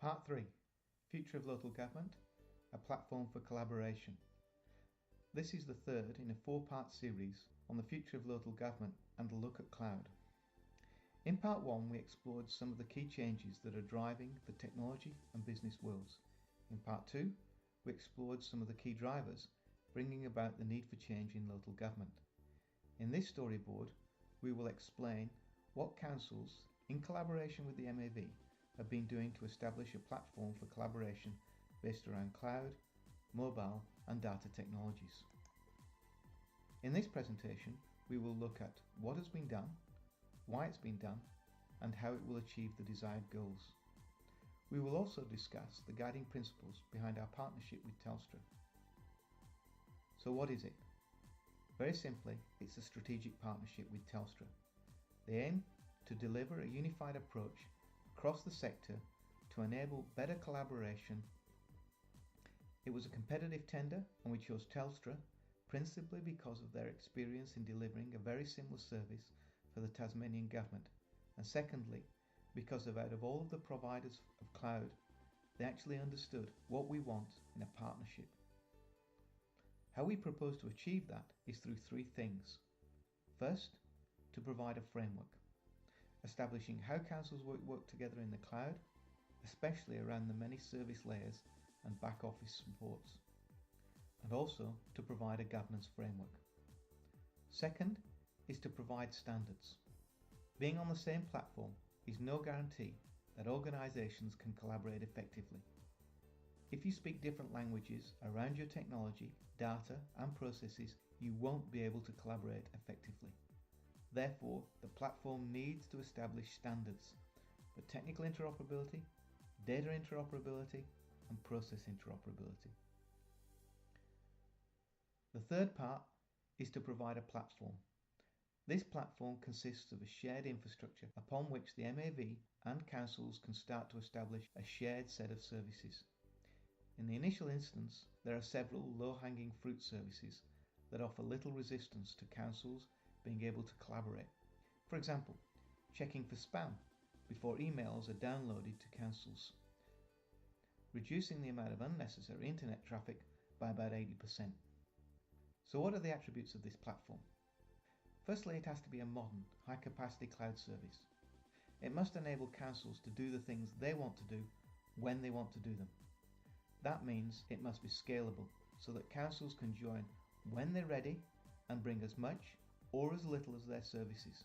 Part 3. Future of Local Government, a platform for collaboration. This is the third in a 4-part series on the future of local government and a look at cloud. In Part 1 we explored some of the key changes that are driving the technology and business worlds. In Part 2 we explored some of the key drivers bringing about the need for change in local government. In this storyboard we will explain what councils, in collaboration with the MAV, have been doing to establish a platform for collaboration based around cloud, mobile and data technologies. In this presentation we will look at what has been done, why it's been done and how it will achieve the desired goals. We will also discuss the guiding principles behind our partnership with Telstra. So what is it? Very simply, it's a strategic partnership with Telstra. They aim to deliver a unified approach across the sector to enable better collaboration. It was a competitive tender and we chose Telstra principally because of their experience in delivering a very similar service for the Tasmanian government, and secondly because out of all of the providers of cloud they actually understood what we want in a partnership. How we propose to achieve that is through 3 things. First, to provide a framework, establishing how councils work together in the cloud, especially around the many service layers and back office supports, and also to provide a governance framework. Second is to provide standards. Being on the same platform is no guarantee that organisations can collaborate effectively. If you speak different languages around your technology, data and processes, you won't be able to collaborate effectively. Therefore, the platform needs to establish standards for technical interoperability, data interoperability and process interoperability. The third part is to provide a platform. This platform consists of a shared infrastructure upon which the MAV and councils can start to establish a shared set of services. In the initial instance, there are several low-hanging fruit services that offer little resistance to councils being able to collaborate. For example, checking for spam before emails are downloaded to councils, reducing the amount of unnecessary internet traffic by about 80%. So what are the attributes of this platform? Firstly, it has to be a modern, high-capacity cloud service. It must enable councils to do the things they want to do when they want to do them. That means it must be scalable so that councils can join when they're ready and bring as much or as little as their services.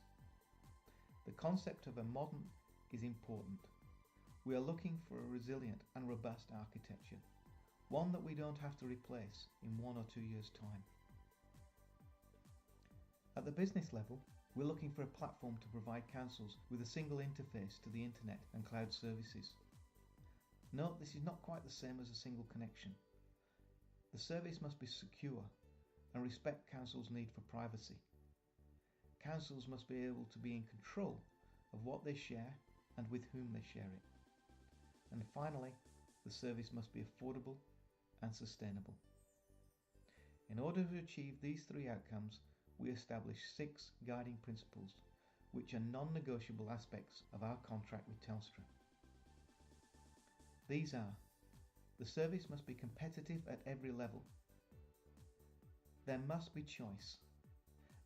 The concept of a modern is important. We are looking for a resilient and robust architecture, one that we don't have to replace in 1 or 2 years' time. At the business level, we're looking for a platform to provide councils with a single interface to the internet and cloud services. Note, this is not quite the same as a single connection. The service must be secure and respect councils' need for privacy. Councils must be able to be in control of what they share and with whom they share it. And finally, the service must be affordable and sustainable. In order to achieve these 3 outcomes, we establish 6 guiding principles, which are non-negotiable aspects of our contract with Telstra. These are: the service must be competitive at every level. There must be choice.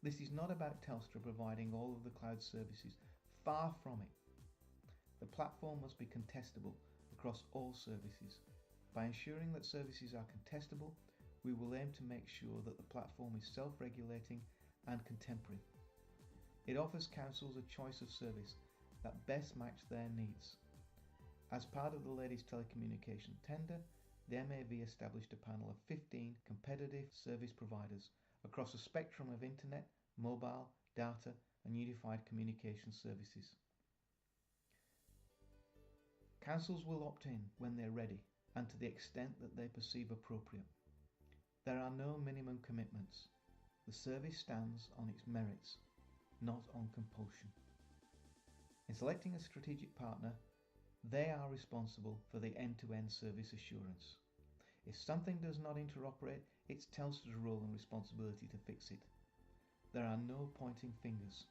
This is not about Telstra providing all of the cloud services, far from it. The platform must be contestable across all services. By ensuring that services are contestable, we will aim to make sure that the platform is self-regulating and contemporary. It offers councils a choice of service that best match their needs. As part of the latest telecommunication tender, the MAV established a panel of 15 competitive service providers across a spectrum of internet, mobile, data and unified communication services. Councils will opt in when they're ready and to the extent that they perceive appropriate. There are no minimum commitments. The service stands on its merits, not on compulsion. In selecting a strategic partner, they are responsible for the end-to-end service assurance. If something does not interoperate, it's Telstra's role and responsibility to fix it. There are no pointing fingers.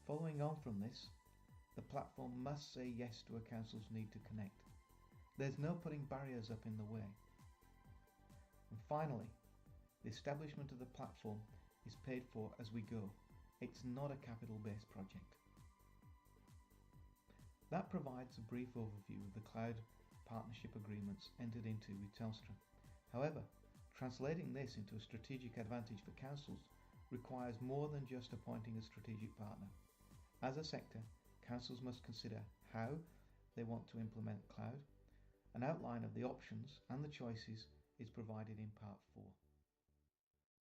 Following on from this, the platform must say yes to a council's need to connect. There's no putting barriers up in the way. And finally, the establishment of the platform is paid for as we go. It's not a capital-based project. That provides a brief overview of the cloud partnership agreements entered into with Telstra. However, translating this into a strategic advantage for councils requires more than just appointing a strategic partner. As a sector, councils must consider how they want to implement cloud. An outline of the options and the choices is provided in Part 4.